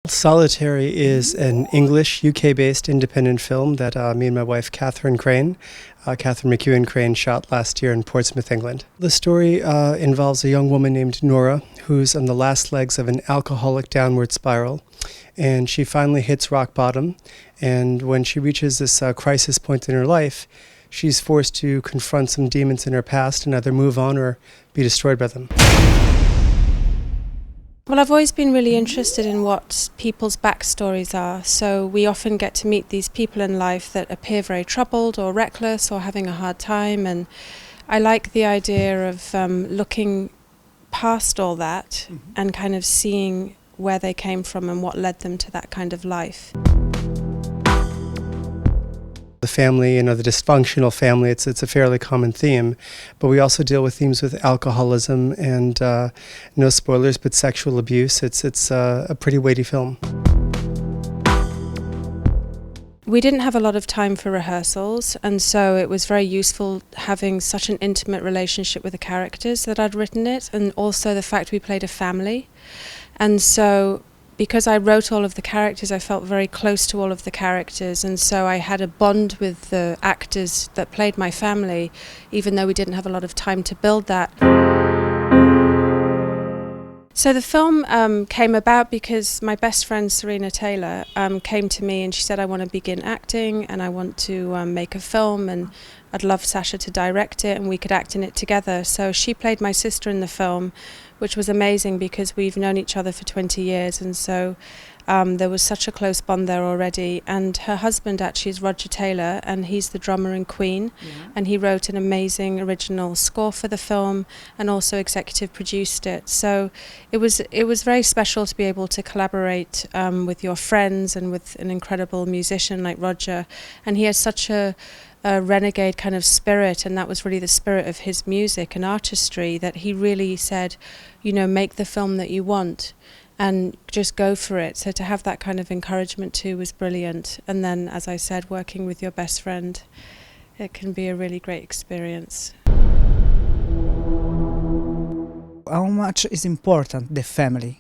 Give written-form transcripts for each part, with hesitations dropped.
Solitary is an English, UK-based independent film that me and my wife, Katharine McEwan Crane, shot last year in Portsmouth, England. The story involves a young woman named Nora who's on the last legs of an alcoholic downward spiral, and she finally hits rock bottom, and when she reaches this crisis point in her life, she's forced to confront some demons in her past and either move on or be destroyed by them. Well, I've always been really interested in what people's backstories are, so we often get to meet these people in life that appear very troubled or reckless or having a hard time, and I like the idea of looking past all that and kind of seeing where they came from and what led them to that kind of life. The family, the dysfunctional family, it's a fairly common theme, but we also deal with themes with alcoholism and, no spoilers, but sexual abuse. It's a pretty weighty film. We didn't have a lot of time for rehearsals, and so it was very useful having such an intimate relationship with the characters that I'd written it, and also the fact we played a family. And so because I wrote all of the characters, I felt very close to all of the characters, and so I had a bond with the actors that played my family, even though we didn't have a lot of time to build that. So the film came about because my best friend Serena Taylor came to me and she said, I want to begin acting and I want to make a film and I'd love Sasha to direct it and we could act in it together. So she played my sister in the film, which was amazing because we've known each other for 20 years, and so there was such a close bond there already. And her husband actually is Roger Taylor, and he's the drummer in Queen, and he wrote an amazing original score for the film and also executive produced it. So it was very special to be able to collaborate with your friends and with an incredible musician like Roger, and he has such a renegade kind of spirit, and that was really the spirit of his music and artistry, that he really said, make the film that you want and just go for it. So to have that kind of encouragement too was brilliant. And then, as I said, working with your best friend, it can be a really great experience. How much is important, the family?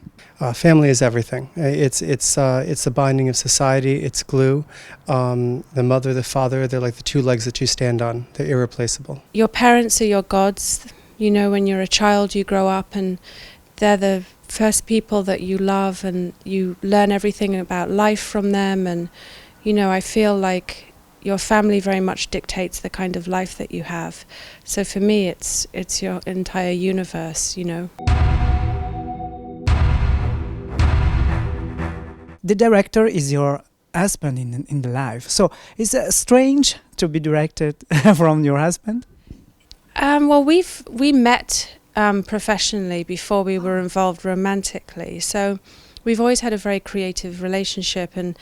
Family is everything. It's the binding of society. It's glue. The mother, the father, they're like the two legs that you stand on. They're irreplaceable. Your parents are your gods. When you're a child, you grow up and they're the first people that you love, and you learn everything about life from them. And, I feel like your family very much dictates the kind of life that you have. So for me, it's your entire universe, The director is your husband in the life. So is it strange to be directed from your husband? Well, we met professionally before we were involved romantically. So we've always had a very creative relationship, and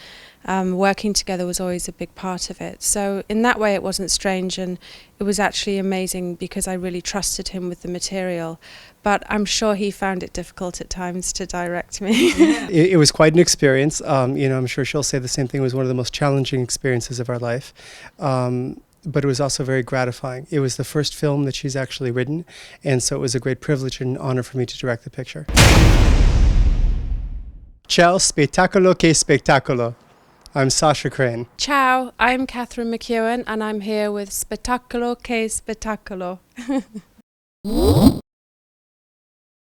working together was always a big part of it. So in that way it wasn't strange, and it was actually amazing because I really trusted him with the material. But I'm sure he found it difficult at times to direct me. It was quite an experience. I'm sure she'll say the same thing. It was one of the most challenging experiences of our life. But it was also very gratifying. It was the first film that she's actually written, and so it was a great privilege and honor for me to direct the picture. Ciao, Spettacolo che Spettacolo. I'm Sasha Krane. Ciao, I'm Katharine McEwan, and I'm here with Spettacolo che Spettacolo.